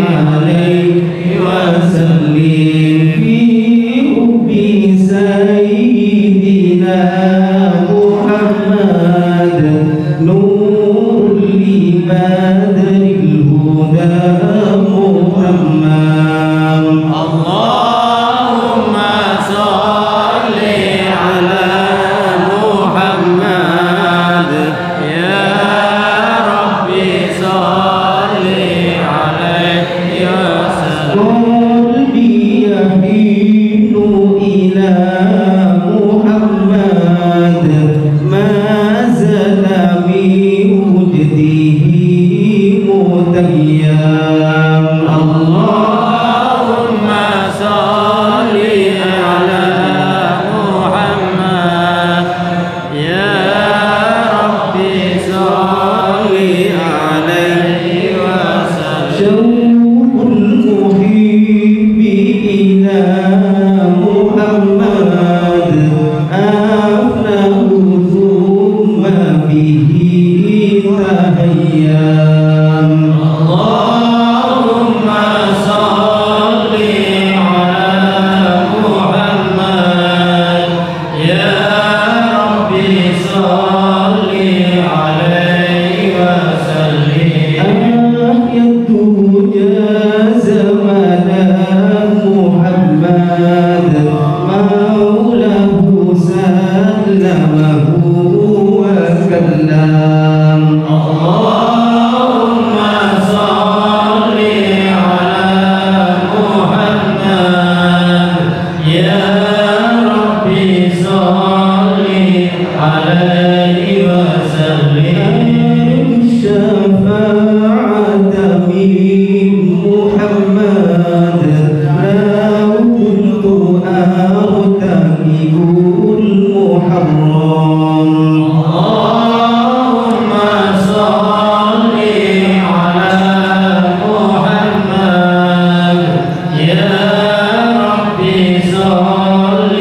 عليه وسلم في حب سيدنا محمد نور لبدر الهدى محمد اللهم صل على محمد يا ربي صل عليه وسلم قلبي يحن إلى محمد ما زال بوجده متيم اللهم صل على محمد يا ربي صل عليه وسلم شوق المحب إلى محمد أفناه ثم به تهيم اللهم صل على محمد يا ربي صل عليه وسلم الدنيا زمنا محمد مولاه سلمه وكلم اللهم صل على محمد يا ربي صل عليه وسلم الشفاعة من محمد لو كنت أرتكب المحرم اللهم صل على محمد يا ربي صل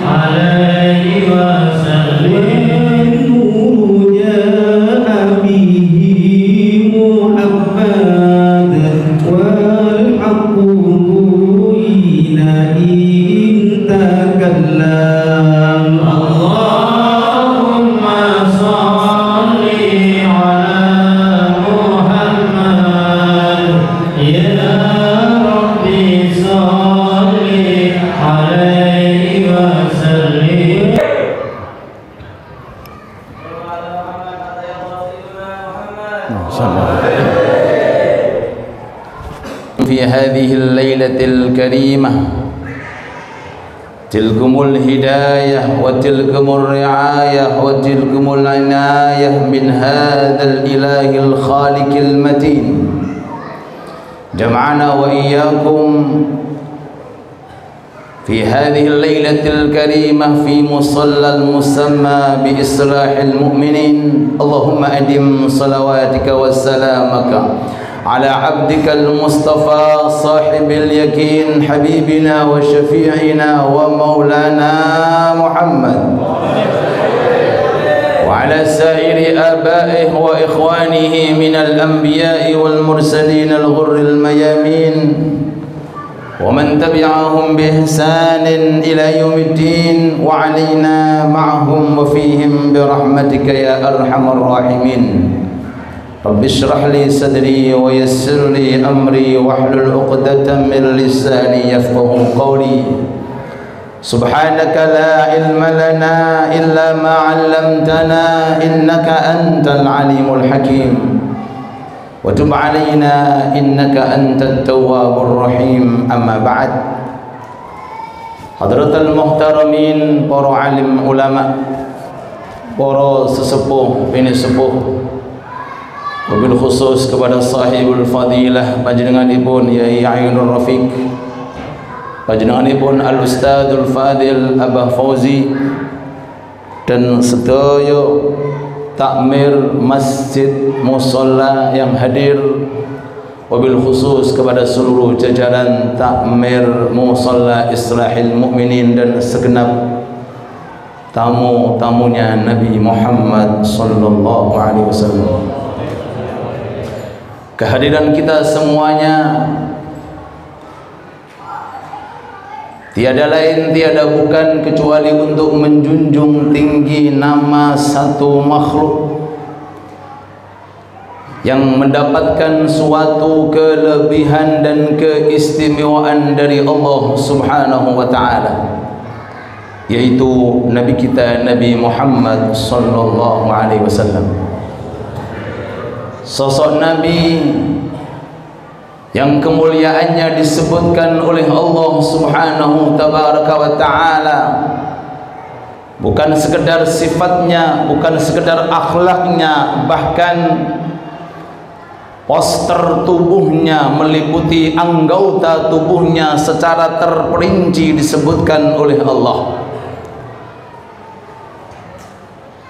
عليه وسلم النور جاء به محمد والحق حينئذ تكلم اللهم صل على محمد يا ربي صل عليه وسلم في هذه الليلة الكريمة تلكم الهداية وتلكم الرعاية وتلكم العناية من هذا الإله الخالق المتين جمعنا وإياكم في هذه الليلة الكريمة في مصلى المسمى بإصلاح المؤمنين. اللهم أدم صلواتك وسلامك على عبدك المصطفى صاحب اليقين حبيبنا وشفيعنا ومولانا محمد وعلى سائر آبائه وإخوانه من الأنبياء والمرسلين الغر الميامين ومن تبعهم بإحسان إلى يوم الدين وعلينا معهم وفيهم برحمتك يا أرحم الراحمين. رب اشرح لي صدري ويسر لي أمري واحلل عقدة من لساني يفقهوا قولي. سبحانك لا علم لنا إلا ما علمتنا إنك أنت العليم الحكيم وتب علينا إنك أنت التواب الرحيم. أما بعد. Hadratul muhtaramin, para alim ulama, para sesepuh bini sepuh, wabil khusus kepada sahibul fadilah panjenenganipun Yai Ainur Rafiq, panjenenganipun Al Ustadzul Fadil Abah Fauzi, dan sedaya takmir masjid musalla yang hadir, wabil khusus kepada seluruh jajaran takmir musalla Islahil Mukminin dan segenap tamu-tamunya Nabi Muhammad sallallahu alaihi wasallam. kehadiran kita semuanya tiada lain tiada bukan kecuali untuk menjunjung tinggi nama satu makhluk yang mendapatkan suatu kelebihan dan keistimewaan dari Allah Subhanahu wa taala, yaitu Nabi kita Nabi Muhammad sallallahu alaihi wasallam. Sosok Nabi yang kemuliaannya disebutkan oleh Allah Subhanahu tabaraka wa taala, bukan sekedar sifatnya, bukan sekedar akhlaknya, bahkan poster tubuhnya meliputi anggota tubuhnya secara terperinci disebutkan oleh Allah.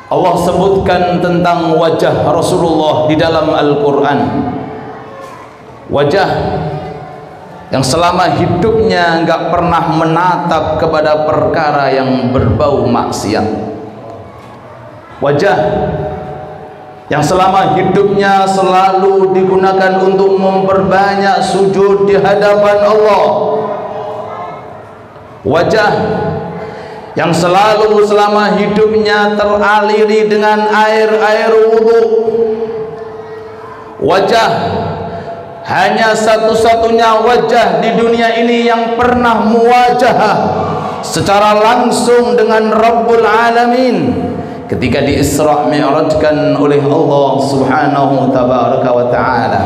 Allah sebutkan tentang wajah Rasulullah di dalam Al-Quran, wajah yang selama hidupnya enggak pernah menatap kepada perkara yang berbau maksiat, wajah yang selama hidupnya selalu digunakan untuk memperbanyak sujud di hadapan Allah, wajah yang selalu selama hidupnya teraliri dengan air wudu, wajah hanya satu-satunya wajah di dunia ini yang pernah muwajahah secara langsung dengan Rabbul Alamin ketika di Isra' Mi'rajkan oleh Allah Subhanahu tabaraka wa ta'ala.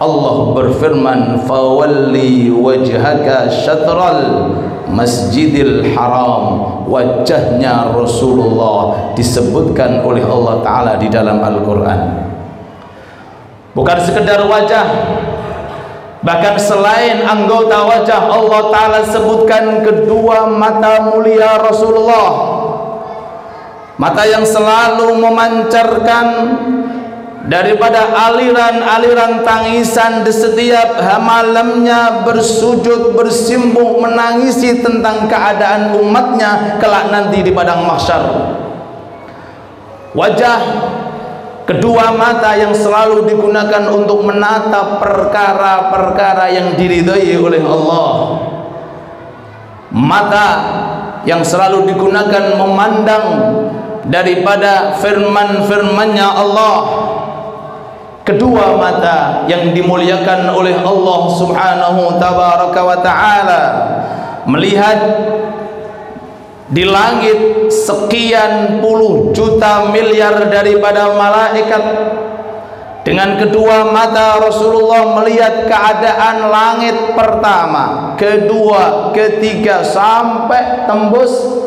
Allah berfirman, fawalli wajhaka syatral masjidil haram. Wajahnya Rasulullah disebutkan oleh Allah Ta'ala di dalam Al-Quran. Bukan sekedar wajah, bahkan selain anggota wajah, Allah Ta'ala sebutkan kedua mata mulia Rasulullah, mata yang selalu memancarkan daripada aliran-aliran tangisan di setiap malamnya bersujud bersimbuh menangisi tentang keadaan umatnya kelak nanti di padang mahsyar. Wajah, kedua mata yang selalu digunakan untuk menatap perkara-perkara yang diridhai oleh Allah, mata yang selalu digunakan memandang daripada firman-firmannya Allah, kedua mata yang dimuliakan oleh Allah Subhanahu tabaraka wa ta'ala melihat di langit sekian puluh juta miliar daripada malaikat. Dengan kedua mata Rasulullah melihat keadaan langit pertama, kedua, ketiga sampai tembus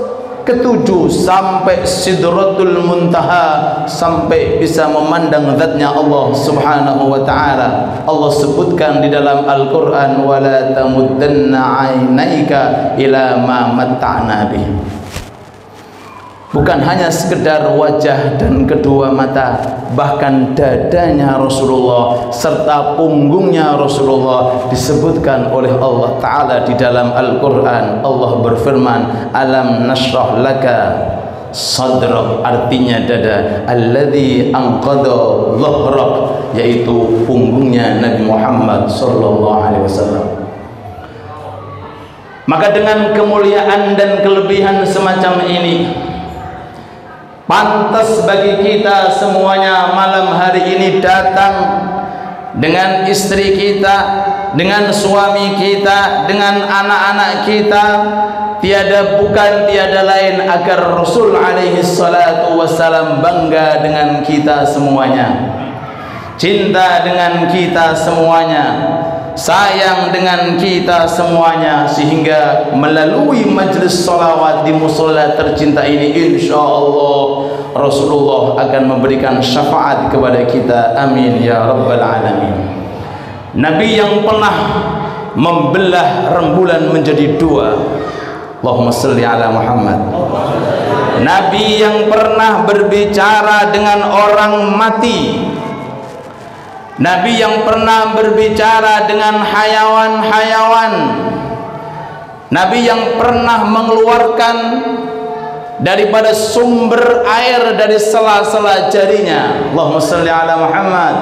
ketujuh, sampai Sidratul Muntaha, sampai bisa memandang zatnya Allah Subhanahu wa ta'ala. Allah sebutkan di dalam Al-Quran, wala tamuddanna ainaika ila ma matta'na bih. Bukan hanya sekedar wajah dan kedua mata, bahkan dadanya Rasulullah serta punggungnya Rasulullah disebutkan oleh Allah Ta'ala di dalam Al-Quran. Allah berfirman, alam nashrah laka sadrak, artinya dada, alladhi anqadha dhahrak, yaitu punggungnya Nabi Muhammad sallallahu alaihi wasallam. Maka dengan kemuliaan dan kelebihan semacam ini, pantas bagi kita semuanya malam hari ini datang dengan istri kita, dengan suami kita, dengan anak-anak kita, tiada bukan tiada lain agar Rasul alaihi salatu wassalam bangga dengan kita semuanya, cinta dengan kita semuanya, sayang dengan kita semuanya, sehingga melalui majlis salawat di musalla tercinta ini insyaallah Rasulullah akan memberikan syafaat kepada kita. Amin ya rabbal alamin. Nabi yang pernah membelah rembulan menjadi dua, Allahumma salli ala Muhammad. Nabi yang pernah berbicara dengan orang mati, Nabi yang pernah berbicara dengan hayawan-hayawan, Nabi yang pernah mengeluarkan daripada sumber air dari sela-sela jarinya, Allahumma salli ala Muhammad.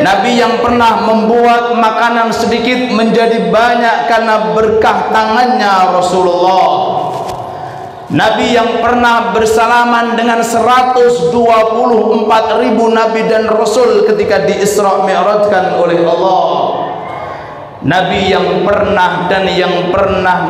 Nabi yang pernah membuat makanan sedikit menjadi banyak karena berkah tangannya Rasulullah. Nabi yang pernah bersalaman dengan 124.000 Nabi dan Rasul ketika di Isra Mi'rajkan oleh Allah. Nabi yang pernah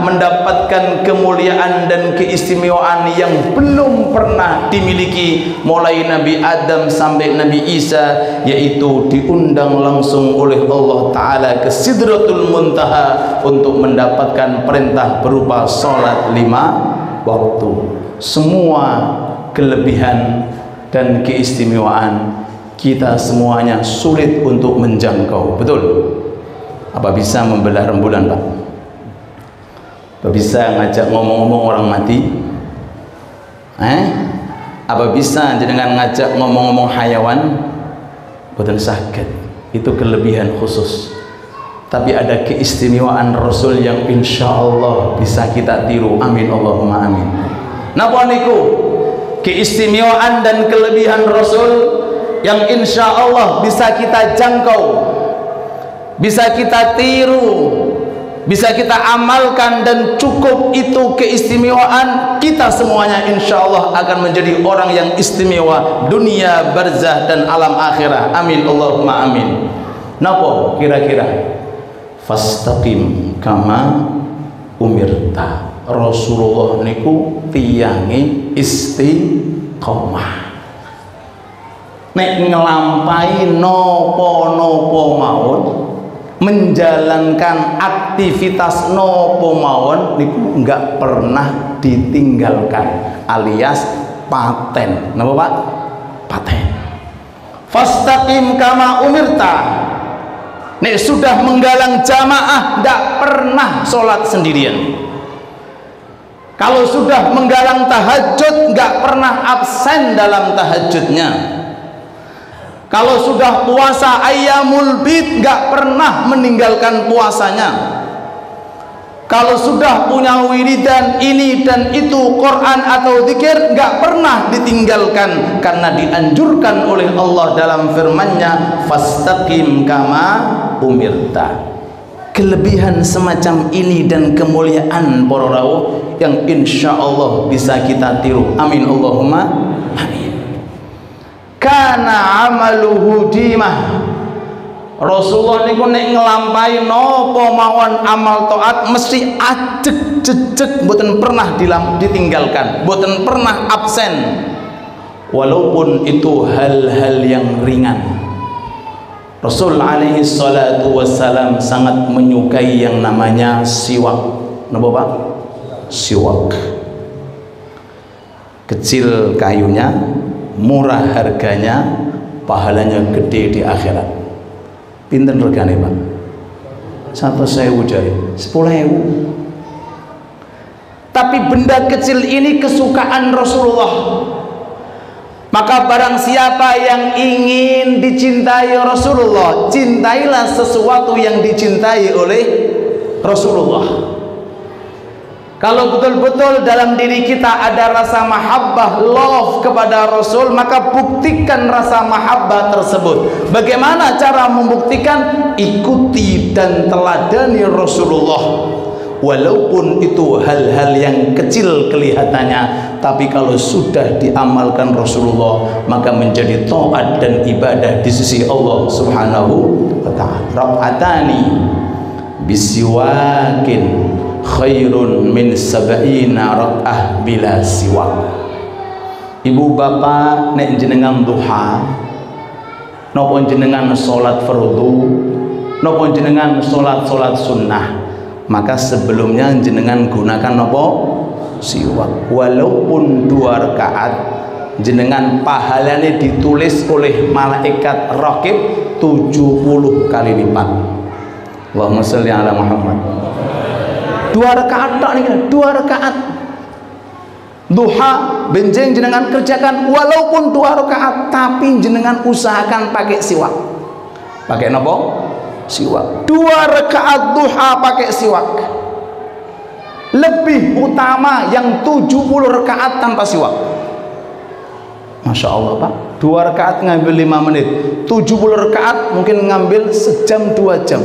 mendapatkan kemuliaan dan keistimewaan yang belum pernah dimiliki mulai Nabi Adam sampai Nabi Isa, yaitu diundang langsung oleh Allah Ta'ala ke Sidratul Muntaha untuk mendapatkan perintah berupa sholat 5 waktu. Semua kelebihan dan keistimewaan kita semuanya sulit untuk menjangkau. Betul? Apa bisa membelah rembulan, Pak? Apa bisa ngajak ngomong-ngomong orang mati? Apa bisa dengan ngajak ngomong-ngomong hayawan? Boten saged. Itu kelebihan khusus. Tapi ada keistimewaan Rasul yang insya Allah bisa kita tiru. Amin Allahumma amin. Napa niku? Keistimewaan dan kelebihan Rasul yang insya Allah bisa kita jangkau, bisa kita tiru, bisa kita amalkan, dan cukup itu keistimewaan kita semuanya insya Allah akan menjadi orang yang istimewa dunia, barzah, dan alam akhirah. Amin Allahumma amin. Napa kira-kira? Fastaqim kama umirta. Rasulullah niku tiyange istiqomah. Nek ngelampai nopo-nopo mawon, menjalankan aktivitas nopo mawon niku enggak pernah ditinggalkan, alias paten. Napa Pak? Paten. Fastaqim kama umirta. Nek sudah menggalang jamaah enggak pernah sholat sendirian. Kalau sudah menggalang tahajud enggak pernah absen dalam tahajudnya. Kalau sudah puasa ayyamul bid enggak pernah meninggalkan puasanya. Kalau sudah punya wiridan ini dan itu, Quran atau zikir, enggak pernah ditinggalkan, karena dianjurkan oleh Allah dalam firman-Nya, fastaqim kama umirta. Kelebihan semacam ini dan kemuliaan para rawuh yang insya Allah bisa kita tiru. Amin Allahumma amin. Kana amaluhu dimah. Rasulullah niku nek nglampahi napa mawon amal taat mesti ajeg jejeg, mboten pernah ditinggalkan, mboten pernah absen, walaupun itu hal-hal yang ringan. Rasul alaihi salatu wassalam sangat menyukai yang namanya siwak. Napa Pak? Siwak. Kecil kayunya, murah harganya, pahalanya gede di akhirat. Pinten regane Pak? 1.000 jari, 10.000. Tapi benda kecil ini kesukaan Rasulullah. Maka barang siapa yang ingin dicintai Rasulullah, cintailah sesuatu yang dicintai oleh Rasulullah. Kalau betul-betul dalam diri kita ada rasa mahabbah, love kepada Rasul, maka buktikan rasa mahabbah tersebut. Bagaimana cara membuktikan? Ikuti dan teladani Rasulullah. Walaupun itu hal-hal yang kecil kelihatannya, tapi kalau sudah diamalkan Rasulullah, maka menjadi taat dan ibadah di sisi Allah Subhanahu wa ta'ala. Raq'atani bisiwakin khairun min 70 rak'ah bila siwak. Ibu bapak nek jenengan duha, napa jenengan salat fardu, napa jenengan salat sunnah, maka sebelumnya jenengan gunakan napa? Siwak. Walaupun 2 rakaat, jenengan pahalanya ditulis oleh malaikat raqib 70 kali lipat. Allahumma sholli ala Muhammad. 2 rakaat tak nih, 2 rakaat duha benjeng jenengan kerjakan, walaupun 2 rakaat, tapi jenengan usahakan pakai siwak. Pakai nopo? Siwak. 2 rakaat duha pakai siwak. Lebih utama yang 70 rakaat tanpa siwak. Masya Allah Pak, 2 rakaat ngambil 5 menit, 70 rakaat mungkin ngambil sejam 2 jam.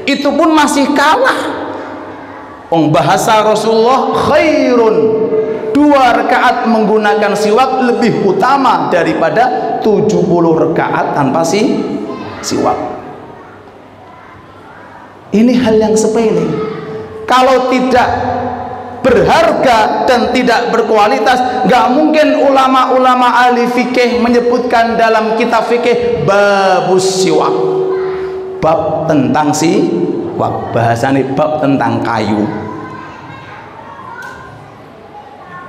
Itu pun masih kalah. Bahasa Rasulullah khairun, 2 rakaat menggunakan siwak lebih utama daripada 70 rakaat tanpa siwak. Ini hal yang sepele. Kalau tidak berharga dan tidak berkualitas, nggak mungkin ulama-ulama ahli fikih menyebutkan dalam kitab fikih babus siwak, bab tentang siwak. Bahasanya bab tentang kayu.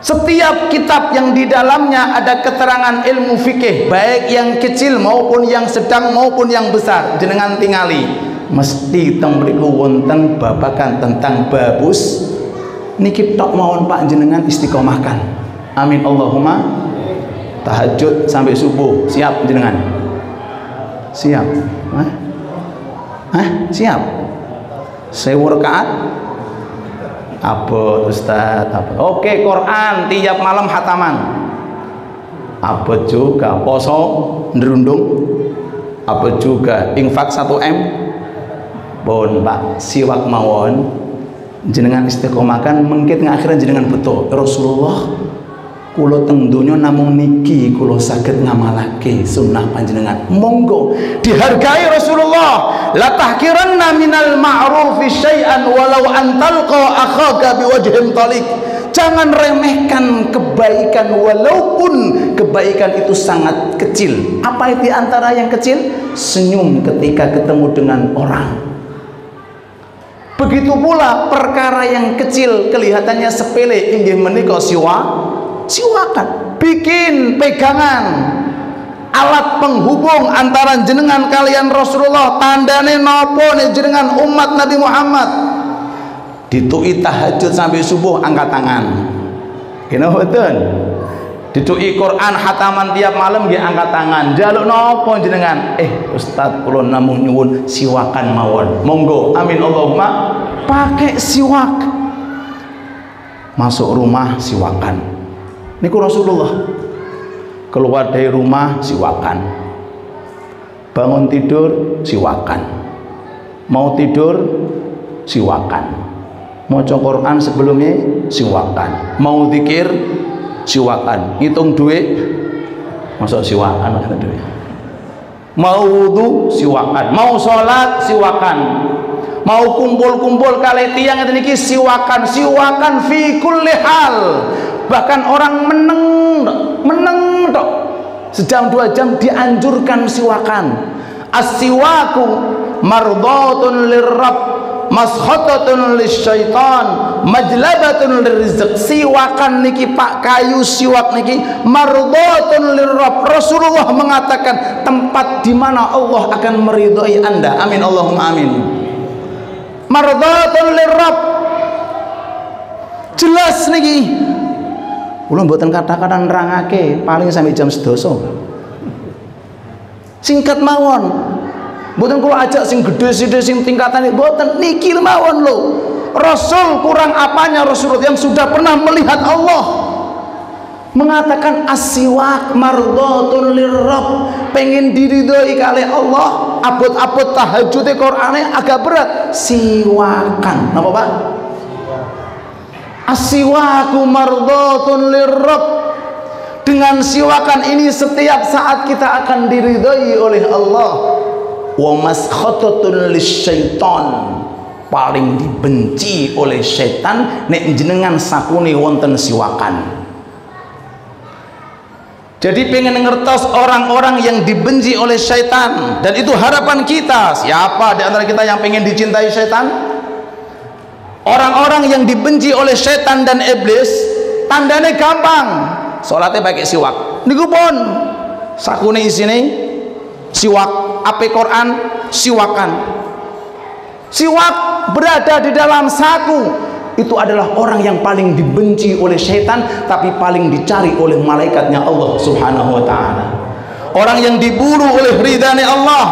Setiap kitab yang di dalamnya ada keterangan ilmu fikih, baik yang kecil maupun yang sedang maupun yang besar, jenengan tingali mesti tembriku wonten babakan tentang babus niki tok mawon Pak jenengan istiqomahkan. Amin Allahumma. Tahajud sampai subuh siap jenengan? Siap? Siap? 1000 rakaat? Abot Ustaz, abot. Oke, Quran tiap malam hataman. Abot juga poso nderundung. Abot juga infak 1M. Bon Pak, siwak mawon jenengan istiqomahkan mengkit ngakhiran jenengan betul. Rasulullah kula teng donya namung niki kula saged ngamalake sunnah panjenengan. Monggo dihargai Rasulullah. La tahkiranna minal ma'rufi syai'an walau an talqa akhaka biwajhin talik. Jangan remehkan kebaikan walaupun kebaikan itu sangat kecil. Apa itu antara yang kecil? Senyum ketika ketemu dengan orang. Begitu pula perkara yang kecil kelihatannya sepele inggih menika siwakan. Bikin pegangan alat penghubung antara jenengan kalian Rasulullah, tandane napa nih jenengan umat Nabi Muhammad. Ditui tahajud sampai subuh angkat tangan. Kena betul. Ditui Quran hataman tiap malam nggih angkat tangan. Jaluk napa jenengan? Ustaz kula namung nyuwun siwakan mawon. Monggo. Amin Allahumma. Pakai siwak. Masuk rumah siwakan. Niku Rasulullah. Keluar dari rumah siwakan. Bangun tidur siwakan. Mau tidur siwakan. Maca Quran sebelumnya siwakan. Mau zikir siwakan. Hitung duit masuk siwakan. Mau wudu siwakan. Mau sholat siwakan. Mau kumpul-kumpul kali tiang niki siwakan. Siwakan fi kulli hal. Bahkan orang meneng tok. Sejam 2 jam dianjurkan siwakan. As-siwaku mardhatun lirrabb, maskhatatun lisyaitan, majlabatun lirizq. Siwakan niki Pak, kayu siwak niki mardhatun lirrabb. Rasulullah mengatakan tempat di mana Allah akan meridhai Anda. Amin Allahumma amin. Mardhatun lirrabb. Jelas niki. Kula mboten kata-kata nerangake paling sampai jam 12. Singkat mawon. Mboten kula ajak sing gede-gede sing tingkatane mboten, niki mawon lho. Rasul kurang apanya Rasulullah yang sudah pernah melihat Allah mengatakan as-siwak mardhatun lirrabb, pengen diridhoi kali Allah, abot-abot tahajud Qur'ane agak berat, siwakan. Napa Pak? As-siwaku mardhatun lirrabb. Dengan siwakan ini setiap saat kita akan diridhai oleh Allah. Wa maskhatatun lisyaitan, paling dibenci oleh setan nek jenengan sakune wonten siwakan. Jadi pengen ngertos orang-orang yang dibenci oleh setan, dan itu harapan kita. Siapa di antara kita yang pengen dicintai setan? Orang-orang yang dibenci oleh setan dan iblis, tandanya gampang. Salatnya pakai siwak. Niku pun sakune isine siwak, ape Quran siwakan. Siwak berada di dalam saku. Itu adalah orang yang paling dibenci oleh setan, tapi paling dicari oleh malaikatnya Allah Subhanahu wa taala. Orang yang diburu oleh ridhanya Allah.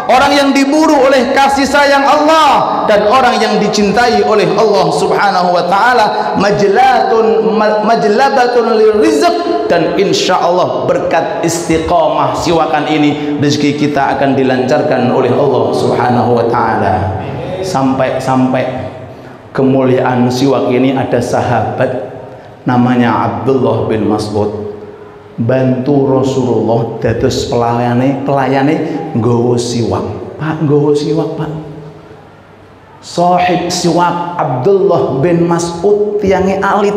orang yang diburu oleh kasih sayang Allah, dan orang yang dicintai oleh Allah Subhanahu wa taala, majlabatun lirizq, dan insya Allah berkat istiqamah siwakan ini rezeki kita akan dilancarkan oleh Allah Subhanahu wa taala. Sampai kemuliaan siwak ini ada sahabat namanya Abdullah bin Mas'ud bantu Rasulullah dados pelayane nggawa siwak. Pak, nggawa siwak, Pak. Sahib siwak Abdullah bin Mas'ud tiange alit.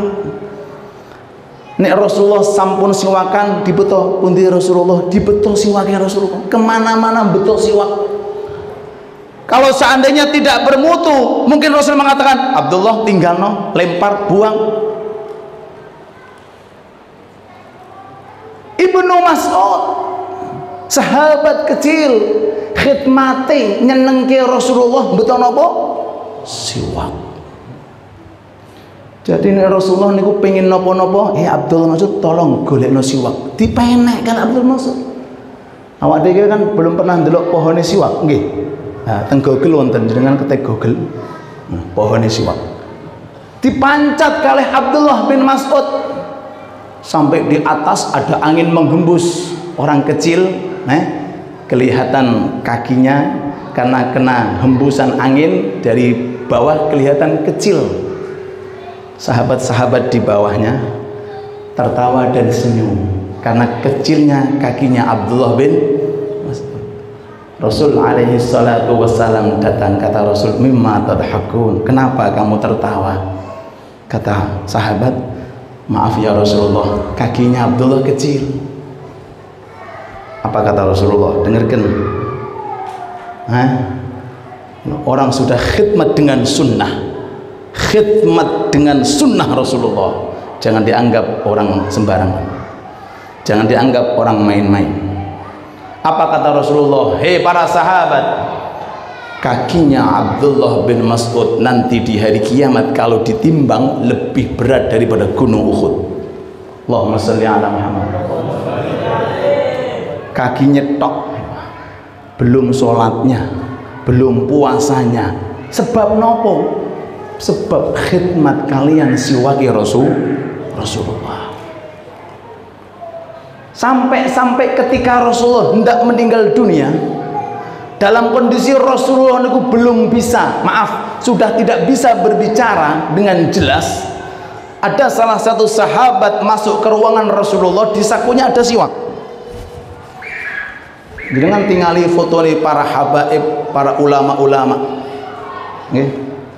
Nek Rasulullah sampun siwakan dibeto pundi Rasulullah, dibeto siwaknya Rasulullah. Kemana-mana beto siwak. Kalau seandainya tidak bermutu, mungkin Rasul mengatakan, Abdullah tinggal no, lempar, buang. Ibnu Mas'ud, sahabat kecil, khidmati nyenengke Rasulullah beto napa? Siwak. Jadi nek Rasulullah niku pengin napa-napa, Abdul Mas'ud tolong golekno siwak. Dipenek kan Abdul Mas'ud. Awak dhewe kan belum pernah ndelok pohone siwak, nggih. Nah, teng Google wonten jenengan ketik Google. Pohone siwak. Dipancat kalih Abdullah bin Mas'ud. Sampai di atas ada angin menghembus, orang kecil kelihatan kakinya karena kena hembusan angin, dari bawah kelihatan kecil. Sahabat-sahabat di bawahnya tertawa dan senyum karena kecilnya kakinya Abdullah bin Mas'ud. Rasul alaihi salatu wassalam datang, kata Rasul, mimma tadhakun, kenapa kamu tertawa? Kata sahabat, maaf ya Rasulullah, kakinya Abdullah kecil. Apa kata Rasulullah? Dengarkan. Orang sudah khidmat dengan sunnah, khidmat dengan sunnah Rasulullah, jangan dianggap orang sembarangan, jangan dianggap orang main-main. Apa kata Rasulullah? Hei para sahabat, kakinya Abdullah bin Mas'ud nanti di hari kiamat kalau ditimbang lebih berat daripada gunung Uhud. Allahumma sholli ala Muhammad. Kakinya tok, belum sholatnya, belum puasanya. Sebab nopo? Sebab khidmat kalian siwaki Rasulullah. Sampai ketika Rasulullah hendak meninggal dunia, dalam kondisi Rasulullah itu belum bisa, sudah tidak bisa berbicara dengan jelas. Ada salah satu sahabat masuk ke ruangan Rasulullah, di sakunya ada siwak. Dengan tingali foto para habaib, para ulama-ulama,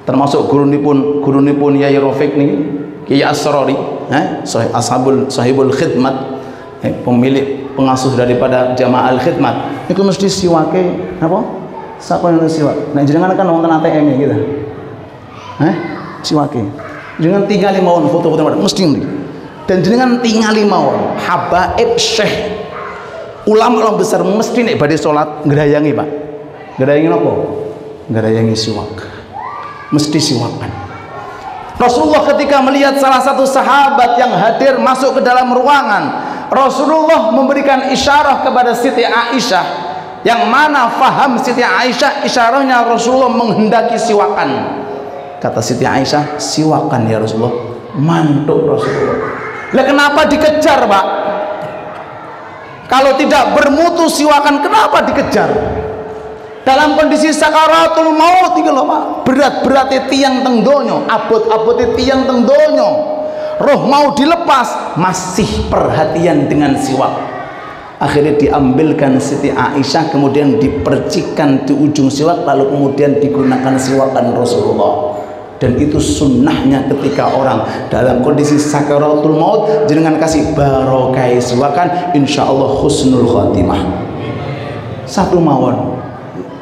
termasuk gurunipun Yai Rafiq nih, Kiai Asrori, sahibul khidmat, pemilik pengasuh daripada jamaah al-khidmat. Itu mesti siwake apa? Siapa yang siwak? Nah jenengan kan wonten ATM ya gitu. Siwake. Jenengan tingali mawon foto-foto mesti nih. Dan jenengan tingali mawon habaib syekh ulama besar mesti nek badhe salat ngerayangi, Pak. Ngerayangi napa? Ngerayangi siwak. Mesti siwakan. Rasulullah ketika melihat salah satu sahabat yang hadir masuk ke dalam ruangan, Rasulullah memberikan isyarah kepada Siti Aisyah, yang mana faham Siti Aisyah isyarahnya Rasulullah menghendaki siwakan. Kata Siti Aisyah, siwakan ya Rasulullah. Mantuk Rasulullah. Lah kenapa dikejar, Pak? Kalau tidak bermutu siwakan, kenapa dikejar? Dalam kondisi sakaratul maut iki lho, Pak. Berat-berate tiyang teng donya, abot-abote tiyang teng donya. Roh mau dilepas, masih perhatian dengan siwak. Akhirnya diambilkan Siti Aisyah, kemudian dipercikkan di ujung siwak, lalu kemudian digunakan siwakan Rasulullah. Dan itu sunnahnya ketika orang dalam kondisi sakaratul maut, jenengan kasih barokai siwakan, insya Allah husnul khatimah. Satu mawon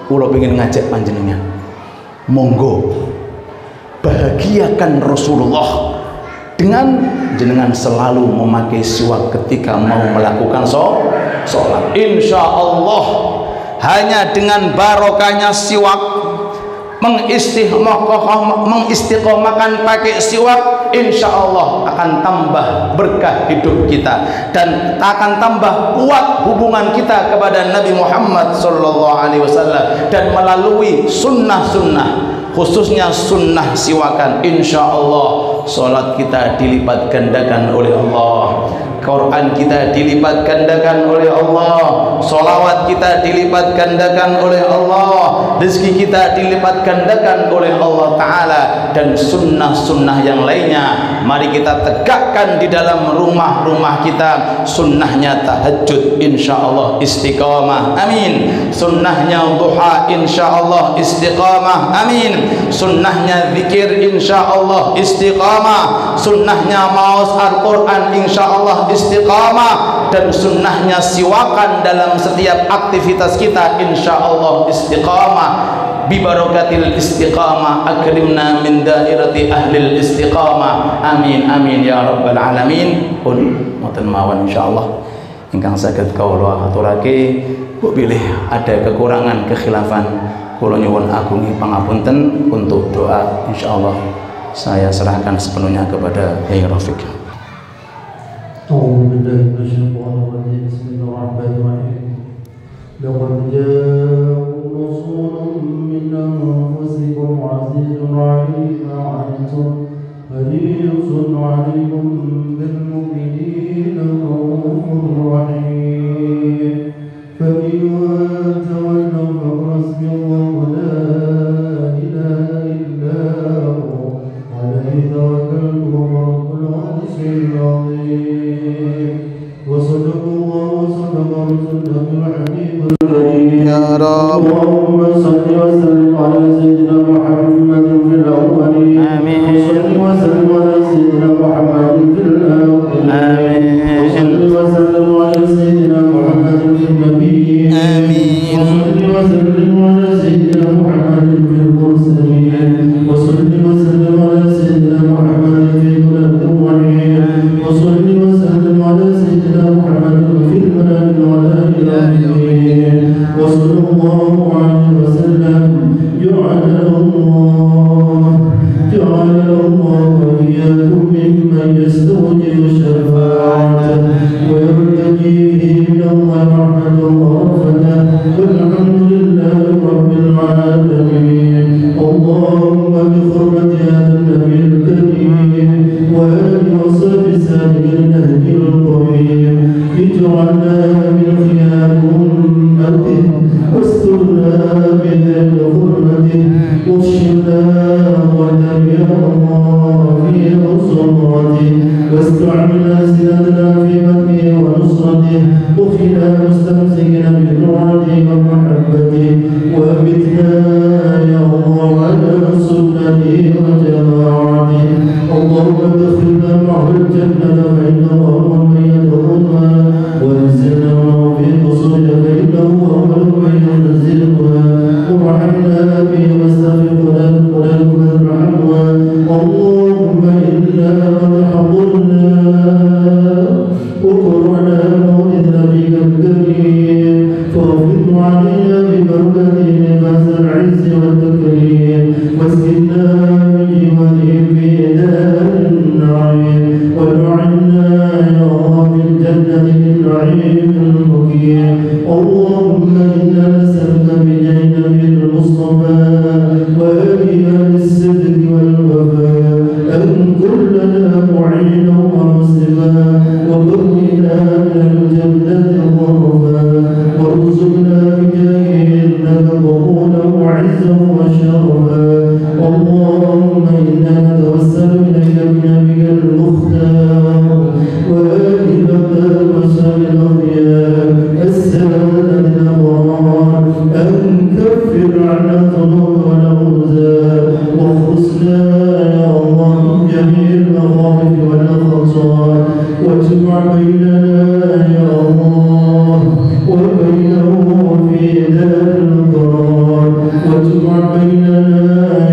kula pengen ngajak panjenengan, monggo bahagiakan Rasulullah dengan jenengan selalu memakai siwak ketika mau melakukan sholat. Insya Allah hanya dengan barokahnya siwak, mengistiqomahkan pakai siwak, insya Allah akan tambah berkah hidup kita dan akan tambah kuat hubungan kita kepada Nabi Muhammad sallallahu alaihi wasallam, dan melalui sunnah-sunnah khususnya sunnah siwakan, insya Allah solat kita dilipat gandakan oleh Allah, Quran kita dilipat gandakan oleh Allah, solawat kita dilipat gandakan oleh Allah, rezeki kita dilipat gandakan oleh Allah Ta'ala, dan sunnah-sunnah yang lainnya mari kita tegakkan di dalam rumah-rumah kita. Sunnahnya tahajud, insya Allah istiqamah, amin. Sunnahnya duha, insya Allah istiqamah, amin. Sunnahnya zikir, insya Allah istiqamah. Sunnahnya maos Al-Quran, insya Allah istiqamah. Dan sunnahnya siwakan dalam setiap aktivitas kita, insya Allah istiqamah. Bibarakatil istiqamah akrimna min dairati ahlil istiqamah, amin amin ya rabbal alamin. Pun moten mawon insyaallah ingkang saged kawula aturake, kok pilih ada kekurangan kekhilafan kula nyuwun agungi pangapunten. Untuk doa insyaallah saya serahkan sepenuhnya kepada Kyai Rafiq. لقد جاءكم رسول من أنفسكم عزيز عليه ما عنتم حريص عليكم بالمؤمنين رؤوف رحيم فإن تولوا فحسبي الله لا إله إلا هو عليه توكلت وهو رب العرش العظيم. وصدق الله وصدق رسوله الحبيب يا رب. اللهم صل وسلم على سيدنا محمد في الأولين، آمين. وصل وسلم على سيدنا محمد في الآخرين، آمين. وصل وسلم على سيدنا محمد في النبيين، آمين. وصل وسلم على سيدنا محمد في المرسلين، وصل وسلم على سيدنا محمد في الأولين، وصل وسلم على سيدنا محمد في الملائكة والآخرين، وصلى الله عليه وسلم. جعل الله وإياكم ممن يستوجب شفاعته ويرتجيه من الله رحمة ورحمته، والحمد لله رب العالمين. اللهم بحرمة هذا النبي الكريم وآله وصحبه سالك النهج القويم اجعلنا من خيار أمته واسترنا بذل حرمته واشفنا ودريا في عصمته واستعمل ألسنتنا في مدحه ونصرته وفينا مستمسكين بطاعته ومحبته وأمتنا يا الله على سنته وجماعته. اللهم ادخلنا معه الجنة فإنه أمر من يدخلها وانزلنا معه في قصور فإنه أمر من ينزلها وارحمنا به واستغفرنا فارحمنا. اللهم إنا قد حضرنا وقرنا مولد نبيك الكريم فاغفر علينا ببركته لباس العز والتكريم واسكننا من جواره في دار النعيم وجعلنا يا الله في الجنة النعيم المقيم. اللهم إنا نسألك بجاه النبي المصطفى وآله الصدق والوفاء أن كلنا معينا ومسلما وبرنا من الجنة غرفا وارزقنا بجاهه إنك قبولا وعزا وشرفا. اللهم إنا نتوسل إليك بنبيك المختار وآله الأبدال وسائر الأخيار السادة الأبرار أن كفر عنا الذنوب والأوزار واخلصنا يا الله من جميع المخاوف والأخطار واجمع بيننا يا الله وبينه في دار القرار واجمع بيننا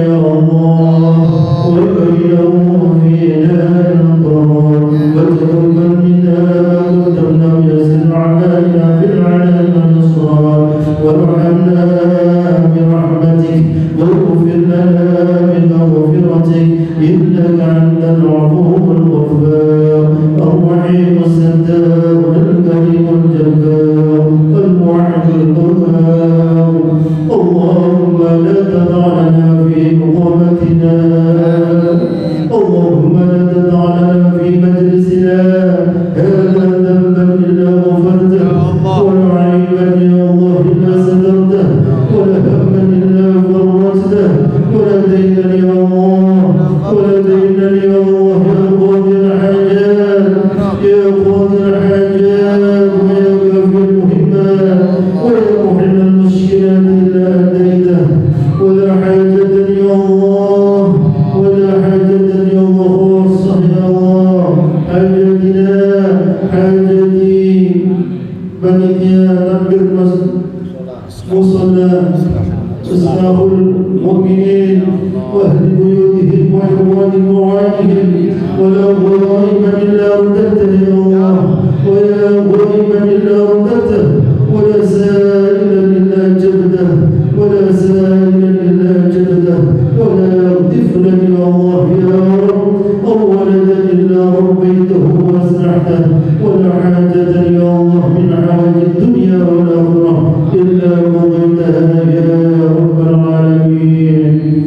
يا الله وبينه في دار القرار وتقبل منا ما قدمنا ويسر أعمالنا في العناء والإصرار وارحمنا برحمتك واغفر هديتني يا الله وهديتني يا الله يا قاضي الحاجات ويا كافي المهمات ويا محل المشكلات إلا هديته ولا حاجة يا الله ولا حاجة يا الله خاصة يا الله حاجتنا حاجتي بنيتيا تنبر مصلى إصلاح المؤمنين وأهل بيوتهم وإخوان وعائهم ولا غائبا إلا رددته يا الله ولا غائبا إلا رددته ولا سائلا إلا جبده ولا سائلا إلا جبده ولا طفلا يا الله يا رب أو ولدا إلا ربيته وأصلحته ولا حاجة يا الله من حوائج الدنيا والآخرة إلا قضيتها يا رب العالمين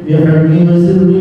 بحق سر